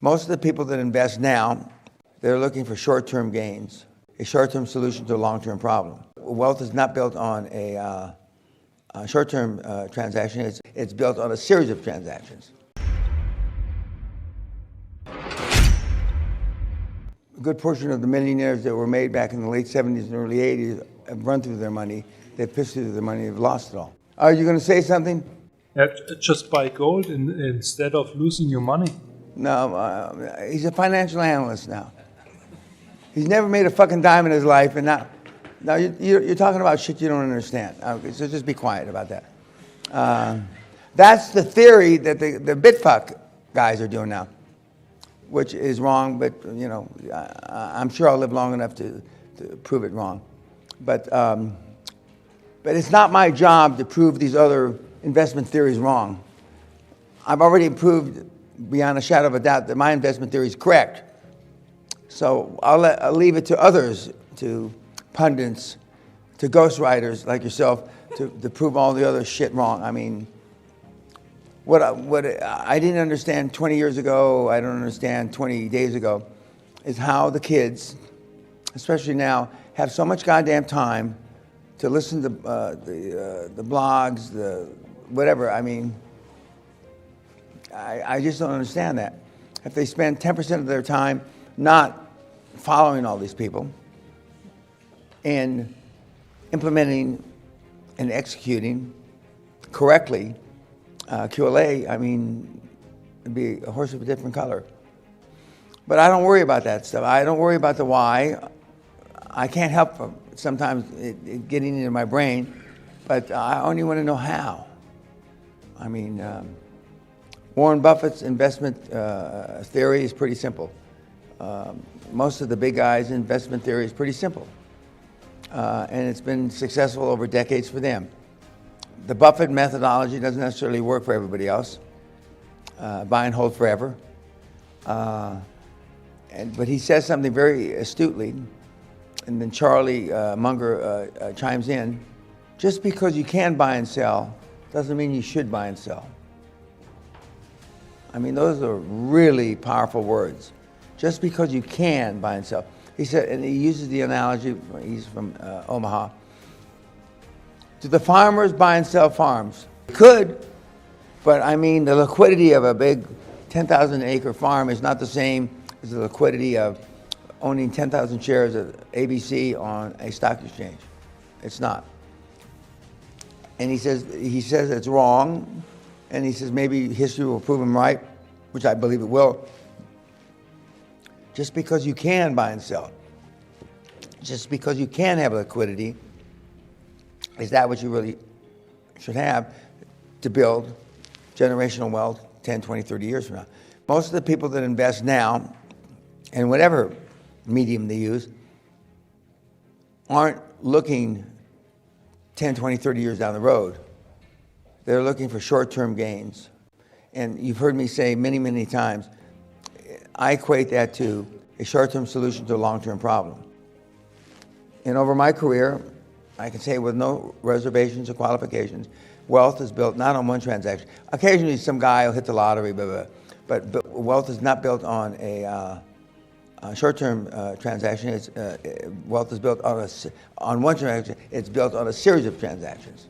Most of the people that invest now, they're looking for short-term gains, a short-term solution to a long-term problem. Wealth is not built on a short-term transaction. It's built on a series of transactions. A good portion of the millionaires that were made back in the late 70s and early 80s have run through their money. They've pissed through their money. They've lost it all. Are you going to say something? Just buy gold instead of losing your money? No, he's a financial analyst now. He's never made a fucking dime in his life, and now you're talking about shit you don't understand. Okay, so just be quiet about that. That's the theory that the bitfuck guys are doing now, which is wrong, but you know, I'm sure I'll live long enough to prove it wrong. But it's not my job to prove these other investment theories wrong. I've already proved beyond a shadow of a doubt that my investment theory is correct. So I'll leave it to others, to pundits, to ghostwriters like yourself, to prove all the other shit wrong. I mean, what I didn't understand 20 years ago, I don't understand 20 days ago, is how the kids, especially now, have so much goddamn time to listen to the blogs, the whatever. I mean, I just don't understand that. If they spend 10% of their time not following all these people and implementing and executing correctly QLA, I mean, it'd be a horse of a different color. But I don't worry about that stuff. I don't worry about the why. I can't help sometimes it getting into my brain, but I only want to know how. I mean, Warren Buffett's investment theory is pretty simple. Most of the big guys' investment theory is pretty simple. And it's been successful over decades for them. The Buffett methodology doesn't necessarily work for everybody else. Buy and hold forever. But he says something very astutely, and then Charlie Munger chimes in. Just because you can buy and sell doesn't mean you should buy and sell. I mean, those are really powerful words. Just because you can buy and sell. He said, and he uses the analogy, he's from Omaha. Do the farmers buy and sell farms? They could, but I mean, the liquidity of a big 10,000 acre farm is not the same as the liquidity of owning 10,000 shares of ABC on a stock exchange. It's not. And he says it's wrong, and he says maybe history will prove him right, which I believe it will. Just because you can buy and sell, just because you can have liquidity, is that what you really should have to build generational wealth 10, 20, 30 years from now? Most of the people that invest now, and whatever medium they use, aren't looking 10, 20, 30 years down the road. They're looking for short-term gains. And you've heard me say many, many times, I equate that to a short-term solution to a long-term problem. And over my career, I can say with no reservations or qualifications, wealth is built not on one transaction. Occasionally some guy will hit the lottery, but wealth is not built on a short-term transaction. Wealth is built on one transaction. It's built on a series of transactions.